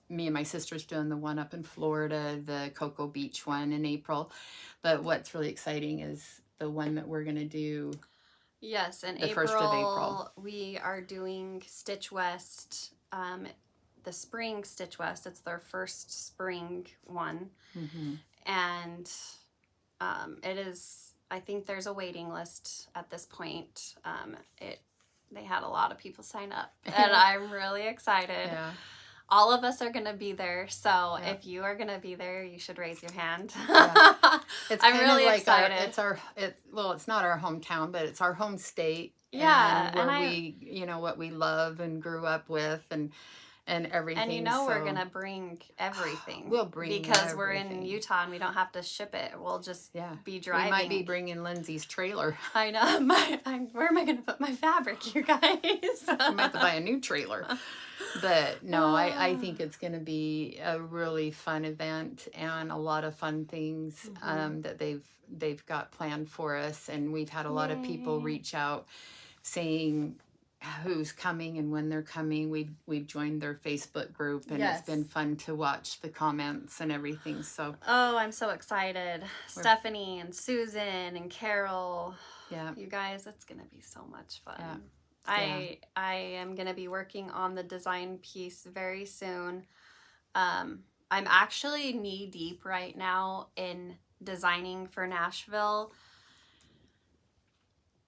me and my sister's doing the one up in Florida, the Cocoa Beach one in April. But what's really exciting is the one that we're going to do. Yes, in the April, 1st of April, we are doing Stitch West, the spring Stitch West. It's their first spring one. And it is, I think there's a waiting list at this point. They had a lot of people sign up, and I'm really excited. Yeah. All of us are going to be there, so if you are going to be there, you should raise your hand. It's I'm really like excited. It's not our hometown, but it's our home state. Yeah. And where we, what we love and grew up with and everything. And we're going to bring everything. We'll bring because everything. We're in Utah and we don't have to ship it. We'll just be driving. We might be bringing Lindsay's trailer. I know. Where am I going to put my fabric, you guys? We might have to buy a new trailer. But no, I think it's going to be a really fun event and a lot of fun things that they've got planned for us. And we've had a lot of people reach out saying who's coming and when they're coming. We've joined their Facebook group, and Yes. it's been fun to watch the comments and everything. So Oh, I'm so excited. Stephanie and Susan and Carol. yeah, You guys, it's going to be so much fun. Yeah. I am going to be working on the design piece very soon. I'm actually knee deep right now in designing for Nashville.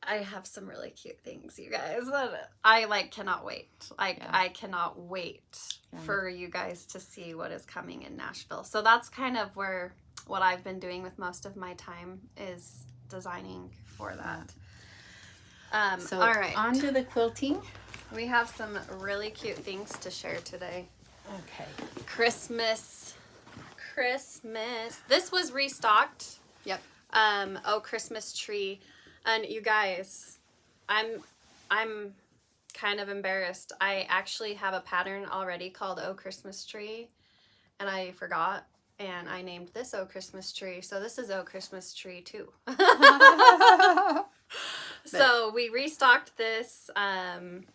I have some really cute things, you guys, that I cannot wait. I cannot wait for you guys to see what is coming in Nashville. So that's kind of what I've been doing with most of my time is designing for that. So all right, on to the quilting. We have some really cute things to share today. Okay. Christmas. This was restocked. Yep. Oh, Christmas tree. And you guys, I'm kind of embarrassed. I actually have a pattern already called Oh Christmas Tree, and I forgot, and I named this Oh Christmas Tree. So this is Oh Christmas Tree too. So we restocked this.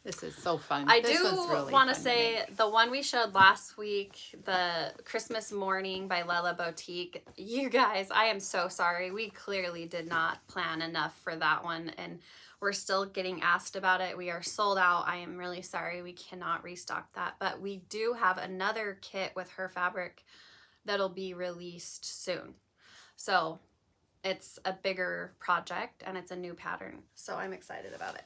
This is so fun. I This do was really want to fun say make. the one we showed last week, the Christmas Morning by Lella Boutique. You guys, I am so sorry. We clearly did not plan enough for that one, and we're still getting asked about it. We are sold out. I am really sorry. We cannot restock that, but we do have another kit with her fabric that'll be released soon. So it's a bigger project and it's a new pattern, so I'm excited about it.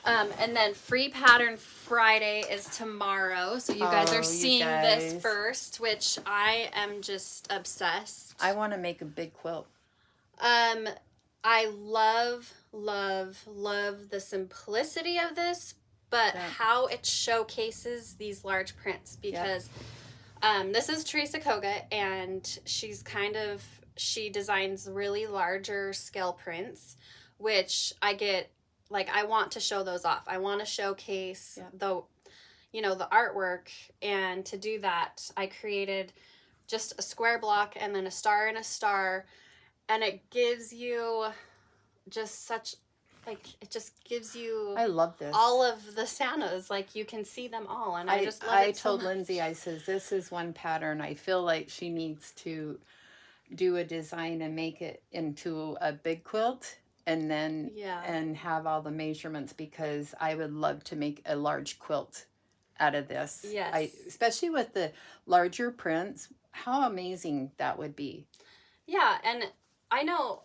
And then Free Pattern Friday is tomorrow, so you guys are seeing this first, which I am just obsessed. I want to make a big quilt. I love the simplicity of this, but how it showcases these large prints, because this is Teresa Koga, and she designs really larger scale prints, which I get, I want to show those off. I want to showcase the artwork, and to do that, I created just a square block and then a star and a star, and it gives you just such, it just gives you, I love this. all of the Santas, you can see them all, and I just love it so told much. Lindsay, I says, this is one pattern I feel like she needs to do a design and make it into a big quilt, and then and have all the measurements, because I would love to make a large quilt out of this. Yes. Especially with the larger prints, how amazing that would be. Yeah, and I know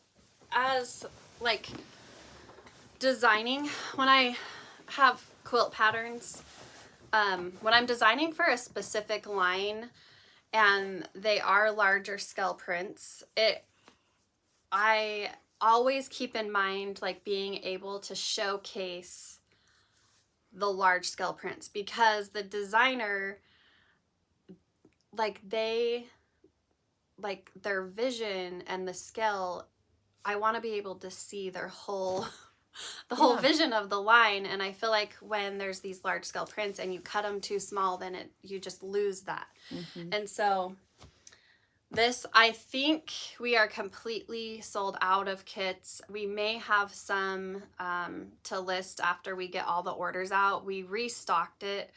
as designing, when I have quilt patterns, when I'm designing for a specific line and they are larger scale prints, I always keep in mind being able to showcase the large scale prints, because the designer, their vision and the scale, I want to be able to see their whole vision of the line. And I feel like when there's these large scale prints and you cut them too small, then you just lose that. Mm-hmm. And so this, I think we are completely sold out of kits. We may have some to list after we get all the orders out. We restocked it,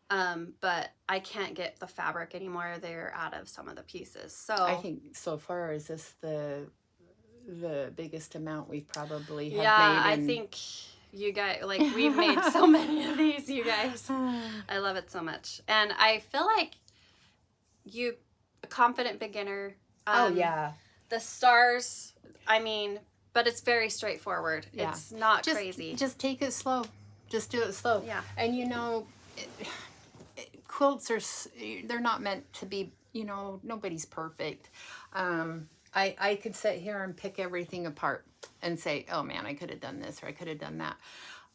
but I can't get the fabric anymore. They're out of some of the pieces. So I think so far, is this the biggest amount we probably have made? I think you guys, we've made so many of these, you guys. I love it so much. And I feel like a confident beginner. The stars, but it's very straightforward. Yeah. It's not crazy. Just take it slow. Just do it slow. Yeah. And quilts they're not meant to be, nobody's perfect. I could sit here and pick everything apart and say, oh man, I could have done this, or I could have done that.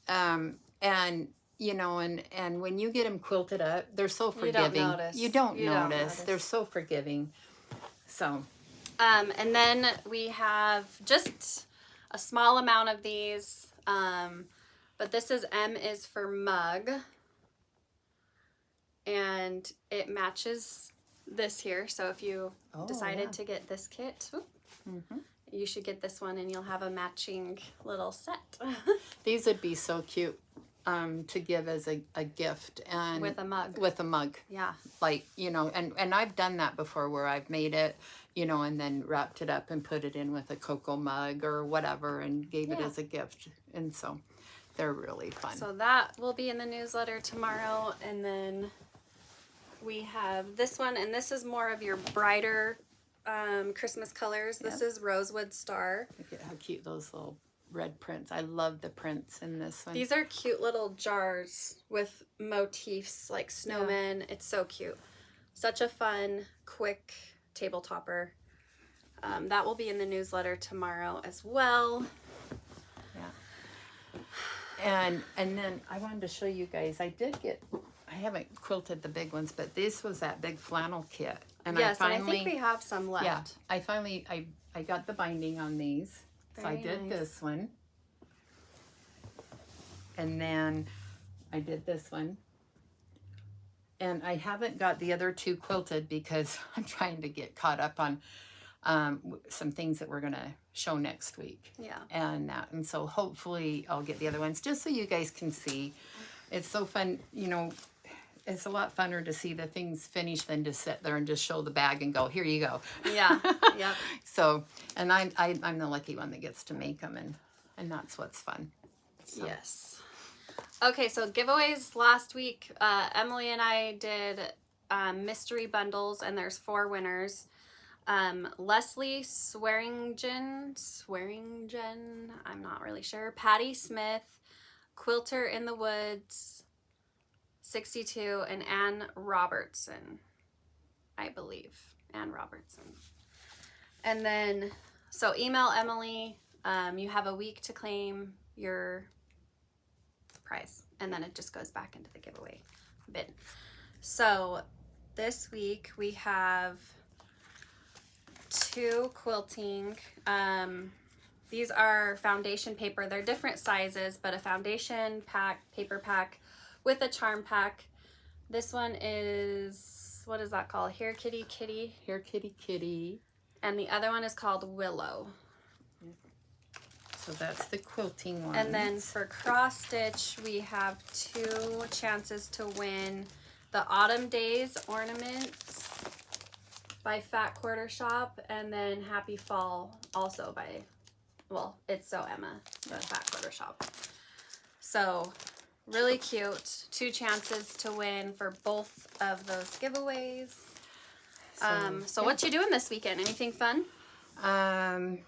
And when you get them quilted up, they're so forgiving. You don't notice. They're so forgiving. So. And then we have just a small amount of these. But this is M is for mug. And it matches this here. So if you decided to get this kit, you should get this one, and you'll have a matching little set. These would be so cute. to give as a gift, and With a mug. With a mug. Yeah. Like, you know, and I've done that before where I've made it, you know, and then wrapped it up and put it in with a cocoa mug or whatever and gave it as a gift. And so they're really fun. So that will be in the newsletter tomorrow. And then we have this one, and this is more of your brighter Christmas colors. This is Rosewood Star. Look at how cute those little red prints. I love the prints in this one. These are cute little jars with motifs like snowmen. Yeah. It's so cute. Such a fun, quick table topper. That will be in the newsletter tomorrow as well. Yeah. And then I wanted to show you guys, I haven't quilted the big ones, but this was that big flannel kit. And yes, and I think we have some left. Yeah, I got the binding on these. So I did this one. And then I did this one. And I haven't got the other two quilted because I'm trying to get caught up on some things that we're going to show next week. Yeah. And so hopefully I'll get the other ones just so you guys can see. It's so fun, you know. It's a lot funner to see the things finished than to sit there and just show the bag and go, here you go. Yeah, yeah. So, and I'm the lucky one that gets to make them, and that's what's fun. So. Yes. Okay, so giveaways last week. Emily and I did mystery bundles, and there's 4 winners. Leslie Swearingen, I'm not really sure. Patty Smith, Quilter in the Woods, 62, and Ann Robertson, I believe. Ann Robertson. And then, so email Emily. You have a week to claim your prize, and then it just goes back into the giveaway bin. So this week we have 2 quilting. These are foundation paper. They're different sizes, but a foundation pack, paper pack, with a charm pack. This one is, what is that called? Here Kitty Kitty. Here Kitty Kitty. And the other one is called Willow. So that's the quilting one. And then for cross stitch, we have 2 chances to win the Autumn Days ornaments by Fat Quarter Shop, and then Happy Fall also by, well, it's So Emma, the Fat Quarter Shop. So really cute. 2 chances to win for both of those giveaways. So what you doing this weekend? Anything fun? No.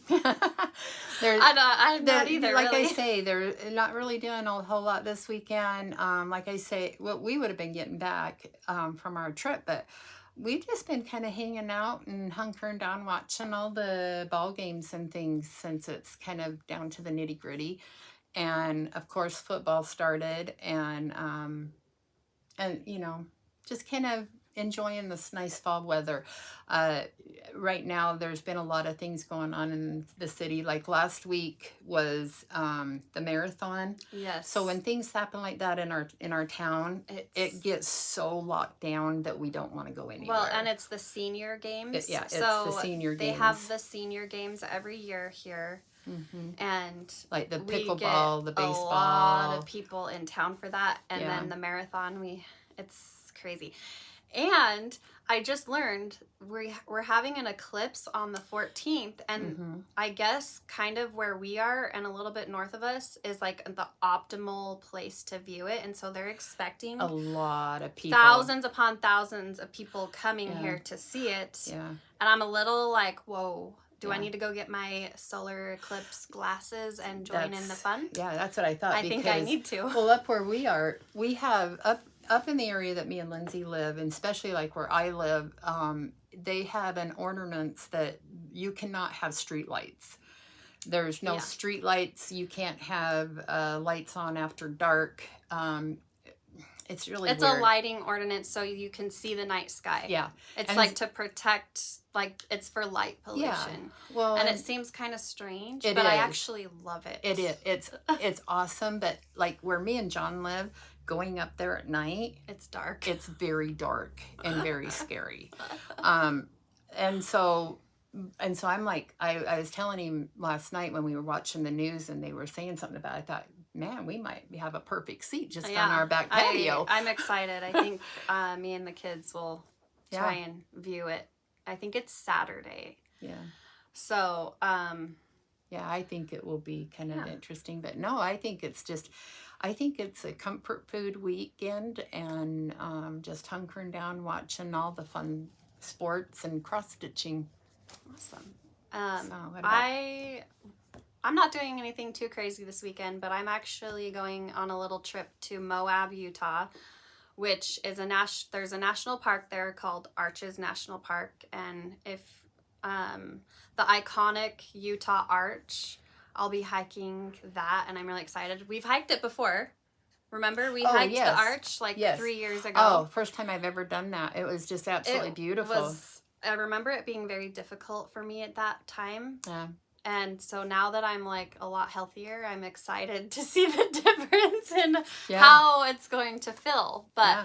I'm not either. Like really. I say, they're not really doing a whole lot this weekend. Like I say, we would have been getting back from our trip, but we've just been kind of hanging out and hunkering down watching all the ball games and things since it's kind of down to the nitty gritty. And of course football started, and you know, just kind of enjoying this nice fall weather. Right now there's been a lot of things going on in the city. Like last week was the marathon. Yes. So when things happen like that in our town, it gets so locked down that we don't want to go anywhere. Well, and it's the senior games. It's the senior games. They have the senior games every year here. Mm-hmm. And like the pickleball, the baseball. A lot of people in town for that, and then the marathon. It's crazy. And I just learned we're having an eclipse on the 14th, and I guess kind of where we are and a little bit north of us is like the optimal place to view it, and so they're expecting a lot of people, thousands upon thousands of people coming here to see it. Yeah. And I'm a little like, whoa. Do I need to go get my solar eclipse glasses and join in the fun? Yeah, that's what I thought. I think I need to. Well, up where we are, we have up in the area that me and Lindsay live, and especially like where I live, they have an ordinance that you cannot have street lights. There's no street lights. You can't have lights on after dark. It's really weird. A lighting ordinance so you can see the night sky. Yeah. It's like to protect, like it's for light pollution. Yeah. Well, and it seems kind of strange, but is. I actually love it. It is. It's awesome, but like where me and John live, going up there at night, it's dark. It's very dark and very scary. And so and so I'm like, I was telling him last night when we were watching the news and they were saying something about it, I thought, man, we might have a perfect seat just on our back patio. I'm excited. I think me and the kids will try and view it. I think it's Saturday. Yeah. So, yeah, I think it will be kind of interesting. But no, I think it's a comfort food weekend and just hunkering down, watching all the fun sports and cross-stitching. Awesome. So what about... I'm not doing anything too crazy this weekend, but I'm actually going on a little trip to Moab, Utah, which is there's a national park there called Arches National Park, and if the iconic Utah Arch, I'll be hiking that, and I'm really excited. We've hiked it before. Remember, we hiked the arch like 3 years ago. Oh, first time I've ever done that. It was just absolutely beautiful. I remember it being very difficult for me at that time. Yeah. And so now that I'm like a lot healthier, I'm excited to see the difference in how it's going to feel. But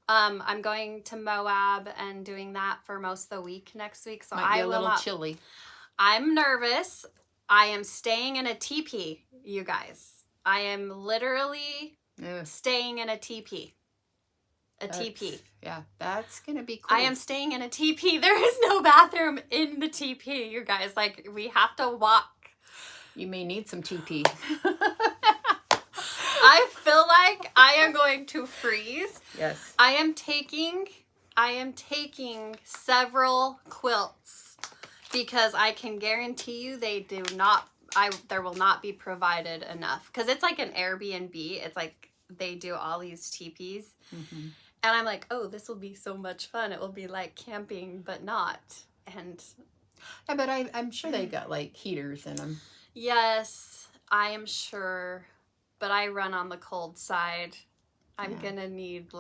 I'm going to Moab and doing that for most of the week next week. So Might be a little chilly. I'm nervous. I am staying in a teepee, you guys. I am literally staying in a teepee. Teepee. Yeah, that's going to be cool. I am staying in a teepee. There is no bathroom in the teepee, you guys. Like, we have to walk. You may need some teepee. I feel like I am going to freeze. Yes. I am taking several quilts because I can guarantee you there will not be provided enough. Because it's like an Airbnb. It's like they do all these teepees. Mm-hmm. And I'm like, oh, this will be so much fun. It will be like camping, but not. And yeah, but I'm sure they got like heaters in them. Yes, I am sure. But I run on the cold side. I'm gonna need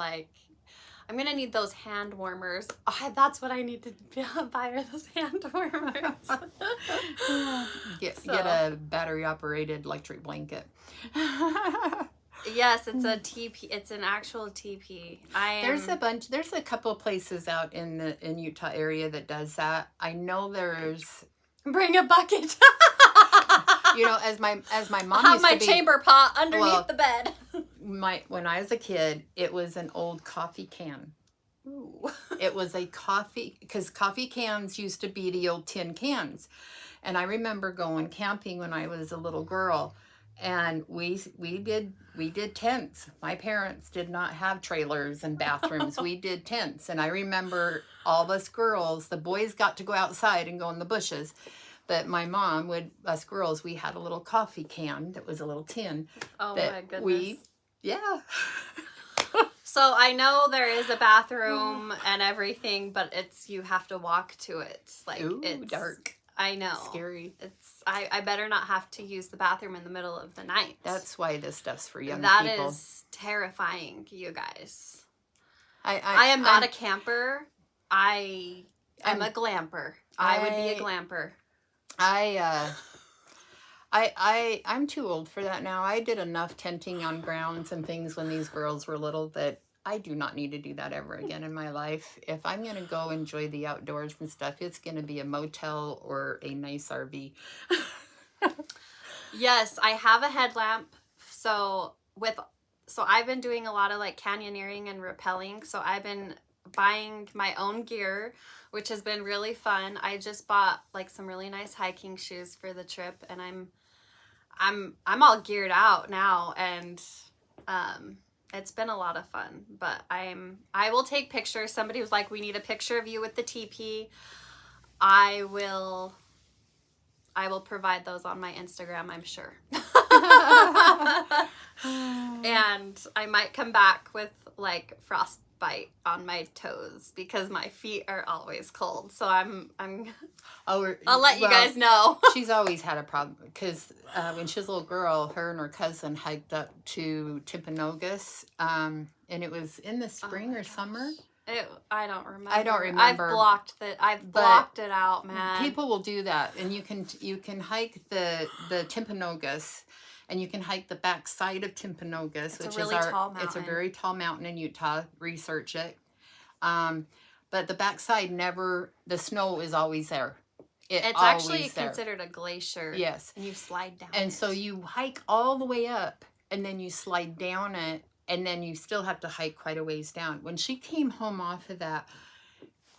those hand warmers. Oh, that's what I need to buy, are those hand warmers. Get a battery operated electric blanket. Yes, it's a teepee. It's an actual teepee. There's a couple of places out in Utah area that does that. I know there's... Bring a bucket. You know, as my mom have used my to be, chamber pot underneath the bed. When I was a kid, it was an old coffee can. Ooh. It was a coffee, because coffee cans used to be the old tin cans. And I remember going camping when I was a little girl. And we did tents. My parents did not have trailers and bathrooms. We did tents. And I remember all of us girls, the boys got to go outside and go in the bushes. But my mom us girls, we had a little coffee can that was a little tin. Oh my goodness. So I know there is a bathroom and everything, but you have to walk to it. Like, it's dark. I know. Scary. I better not have to use the bathroom in the middle of the night. That's why this stuff's for young people. That is terrifying, you guys. I am not a camper. I am a glamper. I would be a glamper. I'm too old for that now. I did enough tenting on grounds and things when these girls were little that I do not need to do that ever again in my life. If I'm going to go enjoy the outdoors and stuff, it's going to be a motel or a nice RV. Yes, I have a headlamp. So I've been doing a lot of like canyoneering and rappelling. So I've been buying my own gear, which has been really fun. I just bought like some really nice hiking shoes for the trip, and I'm all geared out now, and it's been a lot of fun. But I will take pictures. Somebody was like, we need a picture of you with the teepee. I will provide those on my Instagram, I'm sure. And I might come back with like frostbite on my toes because my feet are always cold. So I'll let you guys know. She's always had a problem because when she was a little girl, her and her cousin hiked up to Timpanogos, and it was in the spring or summer. I don't remember. I've blocked it out, man. People will do that, and you can hike the Timpanogos, and you can hike the back side of Timpanogos, which is tall mountain. It's a very tall mountain in Utah. Research it. But the back side the snow is always there. It's actually always there. considered a glacier. Yes. And you slide down And it. so you hike all the way up, and then you slide down it, and then you still have to hike quite a ways down. When she came home off of that,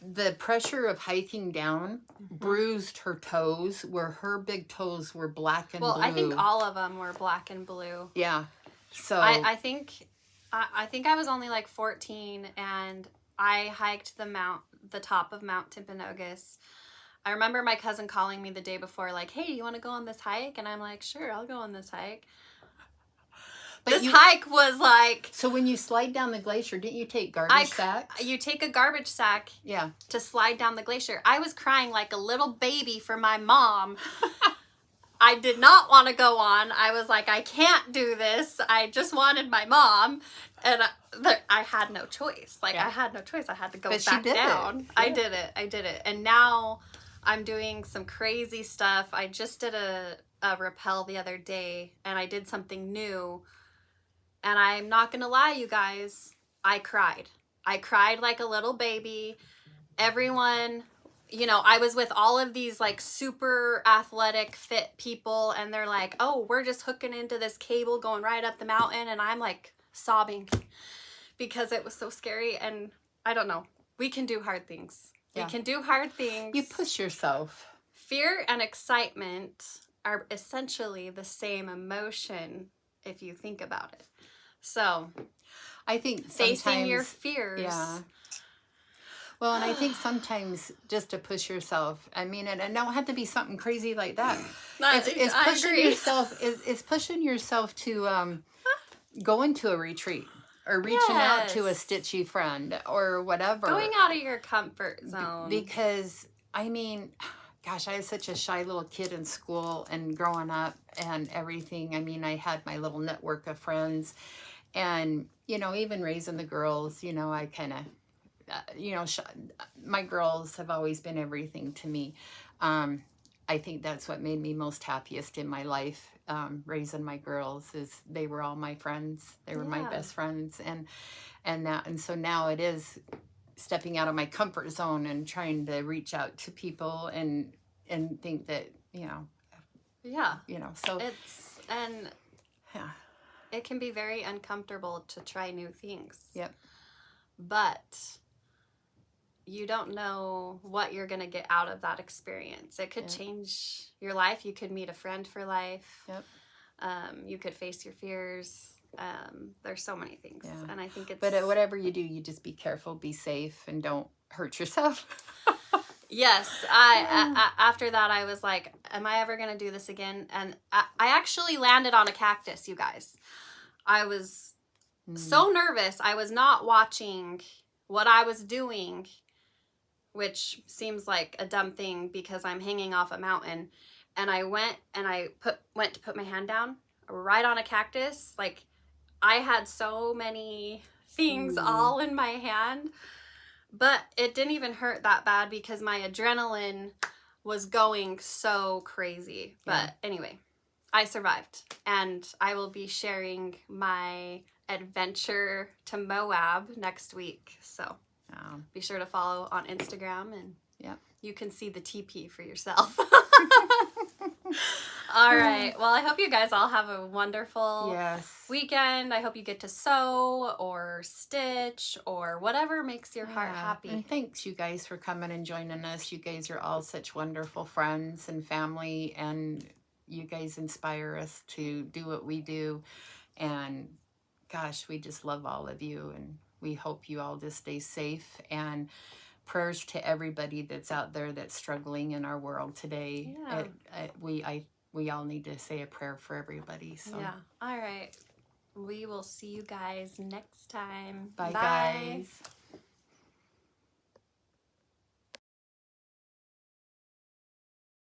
the pressure of hiking down bruised her toes, where her big toes were black and blue. Well, I think all of them were black and blue. Yeah. So I think I was only like 14, and I hiked the top of Mount Timpanogos. I remember my cousin calling me the day before, like, "Hey, you want to go on this hike?" And I'm like, "Sure, I'll go on this hike." But this hike was like... So when you slide down the glacier, didn't you take garbage sacks? You take a garbage sack to slide down the glacier. I was crying like a little baby for my mom. I did not want to go on. I was like, I can't do this. I just wanted my mom. And I had no choice. Like, I had no choice. I had to go back down. I did it. And now I'm doing some crazy stuff. I just did a rappel the other day, and I did something new. And I'm not going to lie, you guys, I cried. I cried like a little baby. Everyone, you know, I was with all of these like super athletic, fit people, and they're like, "Oh, we're just hooking into this cable going right up the mountain." And I'm like sobbing because it was so scary. And I don't know. We can do hard things. We can do hard things. You push yourself. Fear and excitement are essentially the same emotion if you think about it. So, I think facing your fears. Yeah. Well, and I think sometimes just to push yourself, I mean, and it don't have to be something crazy like that. It's pushing yourself. It's pushing yourself to go into a retreat or reaching out to a stitchy friend or whatever. Going out of your comfort zone. Because I mean, gosh, I was such a shy little kid in school and growing up and everything. I mean, I had my little network of friends. And, you know, even raising the girls, you know, I kind of, my girls have always been everything to me. I think that's what made me most happiest in my life, raising my girls, is they were all my friends. They were my best friends. And so now it is stepping out of my comfort zone and trying to reach out to people and think that, so it's, and it can be very uncomfortable to try new things. Yep. But you don't know what you're going to get out of that experience. It could change your life. You could meet a friend for life. Yep. You could face your fears. There's so many things. Yeah. And I think it's... But whatever you do, you just be careful, be safe, and don't hurt yourself. Yes. I after that, I was like, am I ever going to do this again? And I actually landed on a cactus, you guys. I was so nervous. I was not watching what I was doing, which seems like a dumb thing because I'm hanging off a mountain. And I went to put my hand down right on a cactus. Like, I had so many things all in my hand, but it didn't even hurt that bad because my adrenaline was going so crazy. But anyway, I survived, and I will be sharing my adventure to Moab next week. So be sure to follow on Instagram, and you can see the TP for yourself. All right. Well, I hope you guys all have a wonderful weekend. I hope you get to sew or stitch or whatever makes your heart happy. And thanks, you guys, for coming and joining us. You guys are all such wonderful friends and family, and you guys inspire us to do what we do. And gosh, we just love all of you, and we hope you all just stay safe. And prayers to everybody that's out there that's struggling in our world today. We all need to say a prayer for everybody. So all right. We will see you guys next time. Bye. Guys.